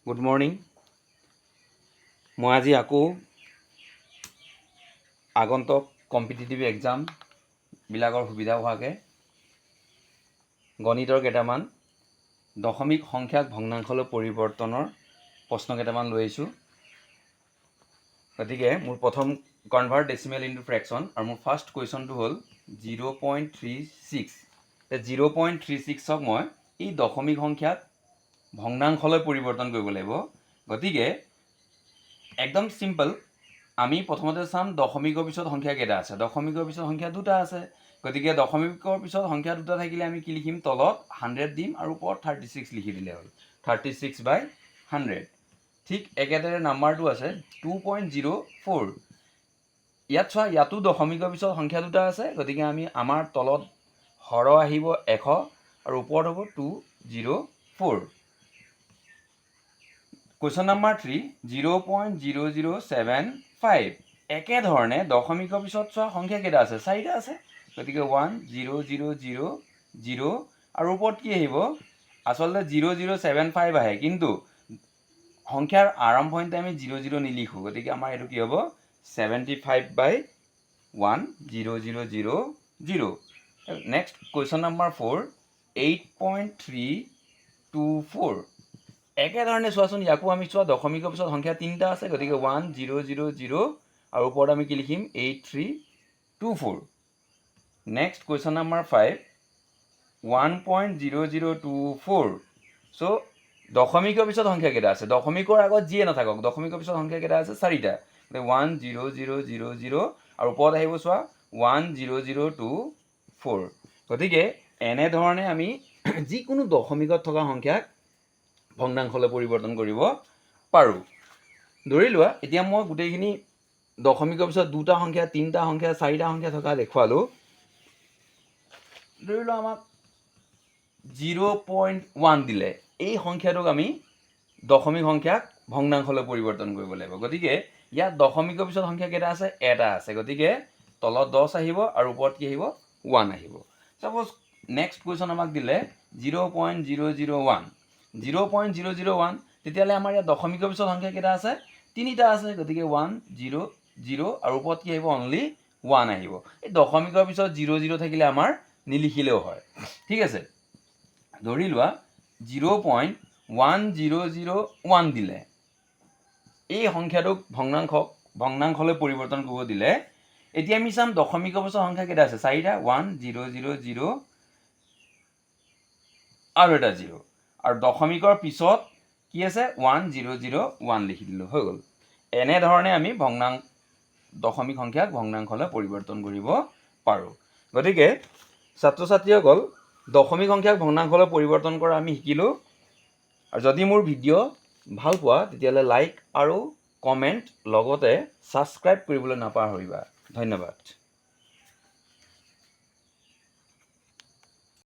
Good morning. মই আজি আকৌ আগন্তুক কম্পিটিটিভ এক্সামবিলাকৰ সুবিধা হোৱাকৈ গণিতৰ কেইটামান দশমিক সংখ্যাক ভগ্নাংশলৈ পৰিৱৰ্তনৰ প্ৰশ্ন কেইটামান লৈ আহিছোঁ। গতিকে মোৰ প্ৰথম কনভাৰ্ট ডেচিমেল ইনটু ফ্ৰেকশ্যন আৰু মোৰ ফাৰ্ষ্ট কুৱেশ্যনটো হ'ল 0.36। 0.36ক মই এই দশমিক সংখ্যাক ভগ্নাংশলৈ পৰিৱৰ্তন কৰিব লাগিব। গতিকে একদম চিম্পল, আমি প্ৰথমতে চাম দশমিকৰ পিছত সংখ্যা কেইটা আছে। দশমিকৰ পিছত সংখ্যা দুটা আছে। গতিকে দশমিকৰ পিছত সংখ্যা দুটা থাকিলে আমি কি লিখিম, তলত 100 দিম আৰু ওপৰত 36 লিখি দিলে হ'ল, 36/100। ঠিক একেদৰে নাম্বাৰটো আছে 2.04। ইয়াত চোৱা, ইয়াতো দশমিকৰ পিছত সংখ্যা দুটা আছে। গতিকে আমি আমাৰ তলত হৰ আহিব 100 আৰু ওপৰত হ'ব 204। Question number 3 0.0075। একেধৰণে দশমিকৰ পিছত চোৱা সংখ্যা কেইটা আছে, চাৰিটা আছে। গতিকে 10000 আৰু ওপৰত কি আহিব, আচলতে 0075 আহে, কিন্তু সংখ্যাৰ আৰম্ভণিতে আমি 00 নিলিখোঁ। গতিকে আমাৰ এইটো কি হ'ব 75/1000। Next question number 4 8.324। একেধৰণে চোৱাচোন, ইয়াকো আমি চোৱা দশমিকৰ পিছত সংখ্যা তিনিটা আছে। গতিকে 1000 আৰু ওপৰত আমি কি লিখিম 8324। Next question number 5 1.0024। চ' দশমিকৰ পিছত সংখ্যা কেইটা আছে, দশমিকৰ আগত যিয়ে নাথাকক, দশমিকৰ পিছত সংখ্যা কেইটা আছে চাৰিটা। 10000 আৰু ওপৰত আহিব চোৱা 10024। গতিকে এনেধৰণে আমি যিকোনো দশমিকত থকা সংখ্যাক ভগ্নাংশলৈ পৰিৱৰ্তন কৰিব পাৰোঁ। ধৰি লোৱা এতিয়া মই গোটেইখিনি দশমিকৰ পিছত দুটা সংখ্যা, তিনিটা সংখ্যা, চাৰিটা সংখ্যা থকা দেখুৱালোঁ। ধৰি লোৱা আমাক 0.1 দিলে, এই সংখ্যাটোক আমি দশমিক সংখ্যাক ভগ্নাংশলৈ পৰিৱৰ্তন কৰিব লাগিব। গতিকে ইয়াত দশমিকৰ পিছত সংখ্যা কেইটা আছে, এটা আছে। গতিকে তলত 10 আহিব আৰু ওপৰত কি আহিব 1 আহিব। চাপ'জ নেক্সট কুৱেশ্যন আমাক দিলে 0.001। 0.001, তেতিয়াহ'লে আমাৰ ইয়াত দশমিকৰ পিছত সংখ্যা কেইটা আছে, তিনিটা আছে। গতিকে 100 আৰু ওপৰত কি আহিব, অনলি 1 আহিব। এই দশমিকৰ পিছত 00 থাকিলে আমাৰ নিলিখিলেও হয়। ঠিক আছে, ধৰি লোৱা 0.1001 দিলে, এই সংখ্যাটোক ভগ্নাংশলৈ পৰিৱৰ্তন কৰিব দিলে। এতিয়া আমি চাম দশমিকৰ পিছত সংখ্যা কেইটা আছে, চাৰিটা। 1000 আৰু এটা 0, আৰু দশমিকৰ পিছত কি আছে 1001 লিখি দিলোঁ, হৈ গ'ল। এনেধৰণে আমি দশমিক সংখ্যাক ভগ্নাংশলৈ পৰিৱৰ্তন কৰিব পাৰোঁ। গতিকে ছাত্ৰ ছাত্ৰীসকল, দশমিক সংখ্যাক ভগ্নাংশলৈ পৰিৱৰ্তন কৰা আমি শিকিলোঁ। আৰু যদি মোৰ ভিডিঅ' ভাল পোৱা তেতিয়াহ'লে লাইক আৰু কমেণ্ট লগতে ছাবস্ক্ৰাইব কৰিবলৈ নাপাহৰিবা। ধন্যবাদ।